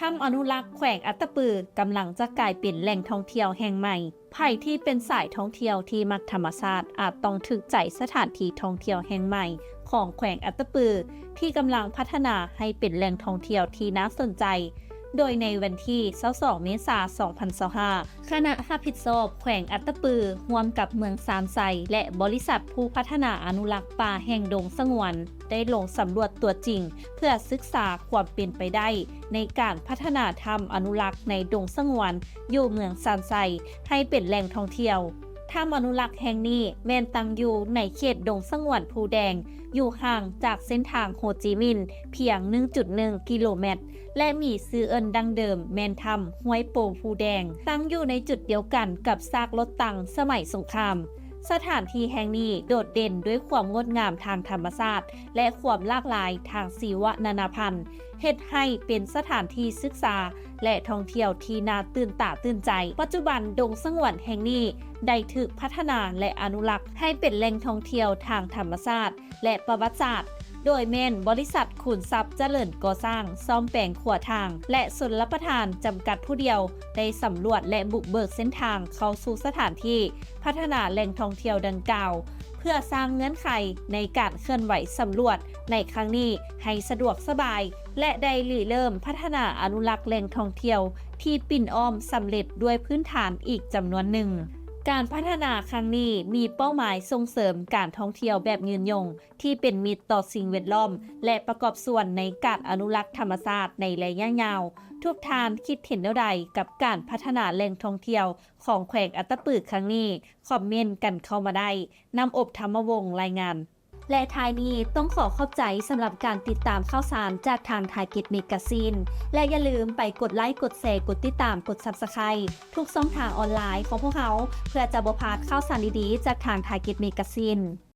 ถ้ำอนุรักษ์แขวงอัตตปือกำลังจะกลายเป็นแหล่งท่องเที่ยวแห่งใหม่ไผ่ที่เป็นสายท่องเที่ยวที่มักธรรมชาติอาจต้องถึกใจสถานที่ท่องเที่ยวแห่งใหม่ของแขวงอัตตปือที่กำลังพัฒนาให้เป็นแหล่งท่องเที่ยวที่น่าสนใจโดยในวันที่22เมษายน2025คณะรับผิดชอบแขวงอัตตปือร่วมกับเมืองซานไซและบริษัทผู้พัฒนาอนุรักษ์ป่าแห่งดงสงวนได้ลงสำรวจตัวจริงเพื่อศึกษาความเป็นไปได้ในการพัฒนาถ้ำอนุรักษ์ในดงสงวนอยู่เมืองซานไซให้เป็นแหล่งท่องเที่ยวถ้ำอนุรักษ์แห่งนี้แม่นตั้งอยู่ในเขตดงสงวนภูแดงอยู่ห่างจากเส้นทางโฮจิมินห์เพียง 1.1 กิโลเมตรและมีชื่อเอิ้นดังเดิมแม่นถ้ำห้วยโป่งภูแดงตั้งอยู่ในจุดเดียวกันกับซากรถถังสมัยสงครามสถานที่แห่งนี้โดดเด่นด้วยความงดงามทางธรรมชาติและความหลากหลายทางชีวนานาพันธุ์เฮ็ดให้เป็นสถานที่ศึกษาและท่องเที่ยวที่น่าตื่นตาตื่นใจปัจจุบันดงสงวนแห่งนี้ได้ถูกพัฒนาและอนุรักษ์ให้เป็นแหล่งท่องเที่ยวทางธรรมชาติและประวัติศาสตร์โดยแม่นบริษัทขุนทรัพย์เจริญก่อสร้างซ่อมแปลงขัวทางและชลประทานจำกัดผู้เดียวได้สำรวจและบุกเบิกเส้นทางเข้าสู่สถานที่พัฒนาแหล่งท่องเที่ยวดังกล่าวเพื่อสร้างเงื่อนไขในการเคลื่อนไหวสำรวจในครั้งนี้ให้สะดวกสบายและได้เริ่มพัฒนาอนุรักษ์แหล่งท่องเที่ยวที่ปิ่นอ้อมสำเร็จด้วยพื้นฐานอีกจำนวนหนึ่งการพัฒนาครั้งนี้มีเป้าหมายส่งเสริมการท่องเที่ยวแบบยืนยงที่เป็นมิตรต่อสิ่งแวดล้อมและประกอบส่วนในการอนุรักษ์ธรรมชาติในระยะยาวทุกท่านคิดเห็นแนวใดกับการพัฒนาแหล่งท่องเที่ยวของแขวงอัตตปือครั้งนี้คอมเมนต์กันเข้ามาได้นำอบธรรมวงศ์รายงานและท้ายนี้ต้องขอบใจสำหรับการติดตามข่าวสารจากทางไทยเก็ตเมกาซีนและอย่าลืมไปกดไลค์กดแชร์กดติดตามกด Subscribe ทุกช่องทางออนไลน์ของพวกเขาเพื่อจะบ่พลาดข่าวสารดีๆจากทางไทยเก็ตเมกาซีน